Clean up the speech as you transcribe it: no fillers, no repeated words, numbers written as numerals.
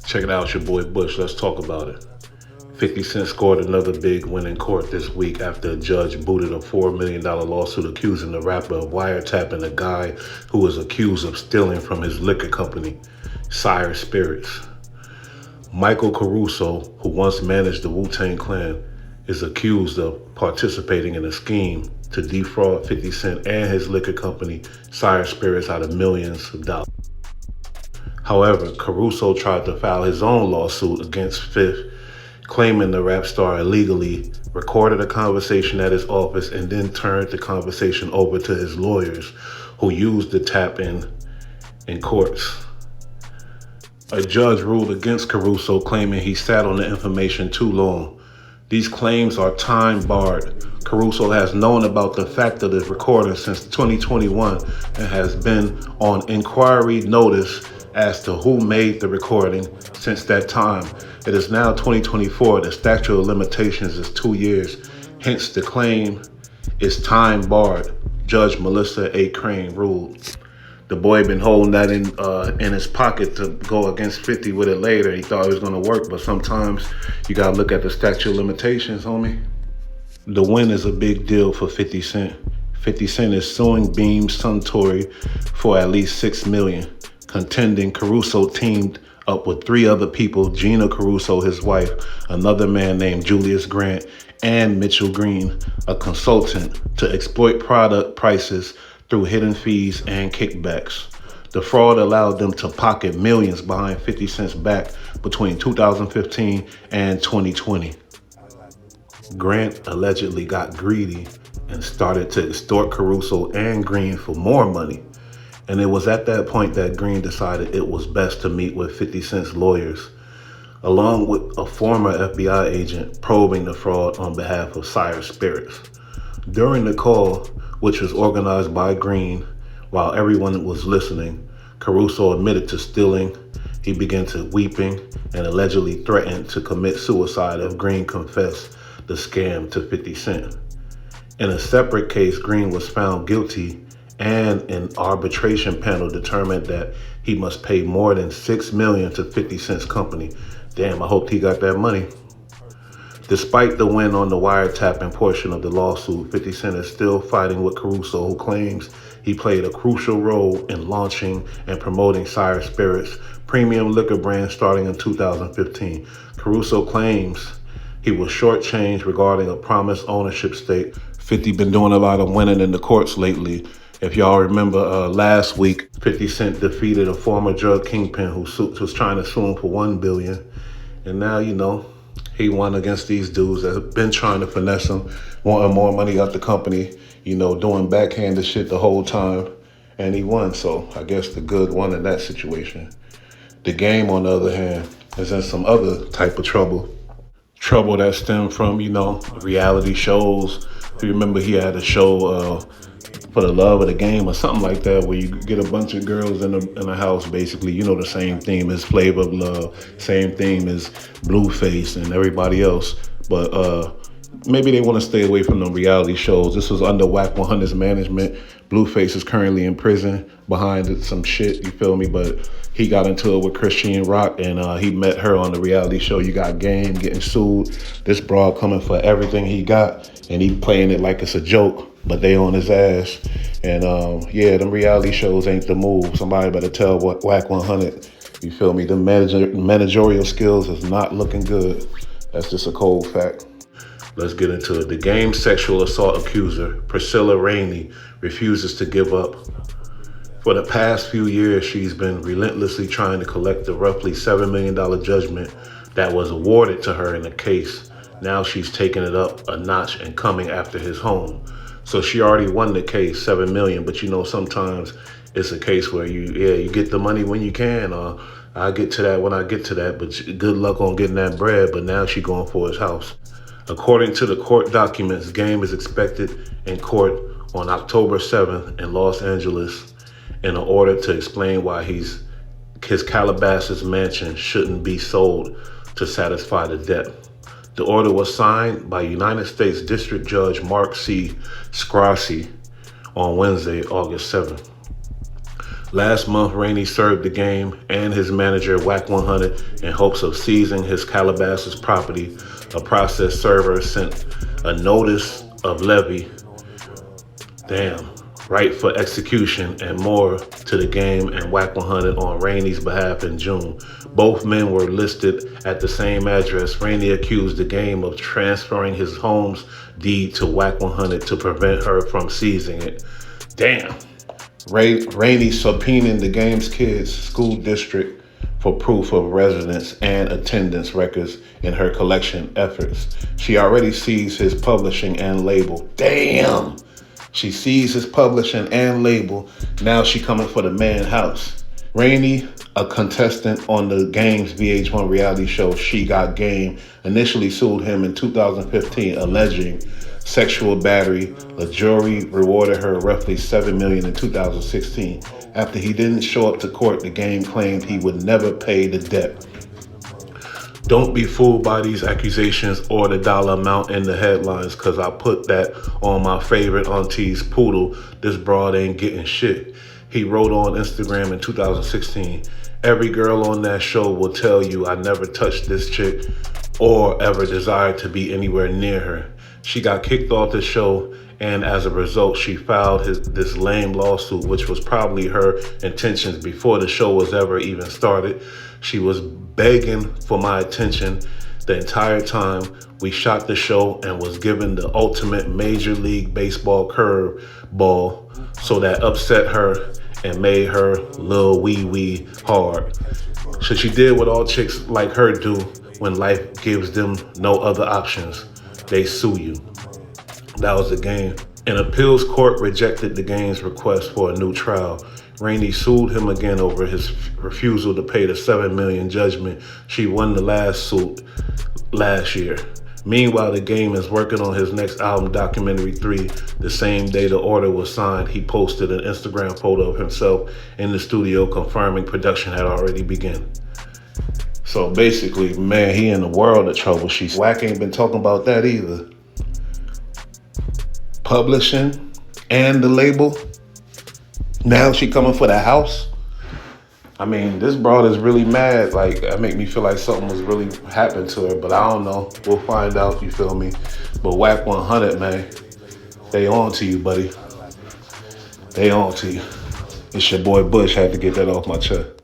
Check it out, it's your boy Bush. Let's talk about it. 50 Cent scored another big win in court this week after a judge booted a $4 million lawsuit accusing the rapper of wiretapping a guy who was accused of stealing from his liquor company, Sire Spirits. Michael Caruso, who once managed the Wu-Tang Clan, is accused of participating in a scheme to defraud 50 Cent and his liquor company, Sire Spirits, out of millions of dollars. However, Caruso tried to file his own lawsuit against Fifth, claiming the rap star illegally recorded a conversation at his office and then turned the conversation over to his lawyers, who used the tap in courts. A judge ruled against Caruso, claiming he sat on the information too long. These claims are time barred. Caruso has known about the fact of the recording since 2021 and has been on inquiry notice as to who made the recording since that time. It is now 2024. The statute of limitations is 2 years. Hence, the claim is time barred. Judge Melissa A. Crane ruled. The boy been holding that in his pocket to go against 50 with it later. He thought it was gonna work, but sometimes you gotta look at the statute of limitations, homie. The win is a big deal for 50 Cent. 50 Cent is suing Beam Suntory for at least $6 million. Contending, Caruso teamed up with three other people: Gina Caruso, his wife, another man named Julius Grant, and Mitchell Green, a consultant, to exploit product prices through hidden fees and kickbacks. The fraud allowed them to pocket millions behind 50 Cent's back between 2015 and 2020. Grant allegedly got greedy and started to extort Caruso and Green for more money. And it was at that point that Green decided it was best to meet with 50 Cent's lawyers, along with a former FBI agent probing the fraud on behalf of Sire Spirits. During the call, which was organized by Green, while everyone was listening, Caruso admitted to stealing. He began to weeping and allegedly threatened to commit suicide if Green confessed the scam to 50 Cent. In a separate case, Green was found guilty, and an arbitration panel determined that he must pay more than $6 million to 50 Cent's company. Damn, I hope he got that money. Despite the win on the wiretapping portion of the lawsuit, 50 Cent is still fighting with Caruso, who claims he played a crucial role in launching and promoting Sire Spirits, premium liquor brand starting in 2015. Caruso claims he was shortchanged regarding a promised ownership stake. 50 been doing a lot of winning in the courts lately. If y'all remember last week, 50 Cent defeated a former drug kingpin who was trying to sue him for $1 billion. And now, he won against these dudes that have been trying to finesse him, wanting more money out the company, doing backhanded shit the whole time. And he won, so I guess the good won in that situation. The Game, on the other hand, is in some other type of trouble. Trouble that stemmed from, reality shows. If you remember, he had a show, For the Love of the Game or something like that, where you get a bunch of girls in a house, basically. The same theme as Flavor of Love, same theme as Blueface and everybody else. But maybe they want to stay away from the reality shows. This was under Whack 100's management. Blueface is currently in prison behind some shit, you feel me? But he got into it with Christian Rock, and he met her on the reality show You Got Game, getting sued. This broad coming for everything he got, and he playing it like it's a joke, but they on his ass. And them reality shows ain't the move. Somebody better tell Whack 100, you feel me? The managerial skills is not looking good. That's just a cold fact. Let's get into it. The Game sexual assault accuser, Priscilla Rainey, refuses to give up. For the past few years, she's been relentlessly trying to collect the roughly $7 million judgment that was awarded to her in the case. Now she's taking it up a notch and coming after his home. So she already won the case, $7 million, but sometimes it's a case where you get the money when you can, or I'll get to that when I get to that, but good luck on getting that bread. But now she's going for his house. According to the court documents, Game is expected in court on October 7th in Los Angeles in order to explain why his Calabasas mansion shouldn't be sold to satisfy the debt. The order was signed by United States District Judge Mark C. Scrossi on Wednesday, August 7th. Last month, Rainey served the game and his manager, Whack 100, in hopes of seizing his Calabasas property. A process server sent a notice of levy, right for execution and more to the game and Whack 100 on Rainey's behalf in June. Both men were listed at the same address. Rainey accused the game of transferring his home's deed to Whack 100 to prevent her from seizing it. Damn. Rainey subpoenaing the game's kids' school district for proof of residence and attendance records in her collection efforts. She already sees his publishing and label. Damn! She sees his publishing and label. Now she coming for the man house. Rainey, a contestant on the game's VH1 reality show She Got Game, initially sued him in 2015, alleging sexual battery. The jury rewarded her roughly $7 million in 2016. After he didn't show up to court, the game claimed he would never pay the debt. Don't be fooled by these accusations or the dollar amount in the headlines, because I put that on my favorite auntie's poodle. This broad ain't getting shit. He wrote on Instagram in 2016, every girl on that show will tell you I never touched this chick or ever desired to be anywhere near her. She got kicked off the show, and as a result, she filed this lame lawsuit, which was probably her intentions before the show was ever even started. She was begging for my attention the entire time we shot the show and was given the ultimate Major League Baseball curveball, so that upset her and made her little wee hard. So she did what all chicks like her do when life gives them no other options. They sue you. That was the game. An appeals court rejected the game's request for a new trial. Rainey sued him again over his refusal to pay the $7 million judgment. She won the last suit last year. Meanwhile, the game is working on his next album, Documentary 3. The same day the order was signed, he posted an Instagram photo of himself in the studio confirming production had already begun. So basically, man, he in the world of trouble. Whack ain't been talking about that either. Publishing and the label. Now she coming for the house. I mean, this broad is really mad. Like, that make me feel like something was really happened to her, but I don't know. We'll find out, you feel me? But Whack 100, man, they on to you, buddy. They on to you. It's your boy Bush. Had to get that off my chest.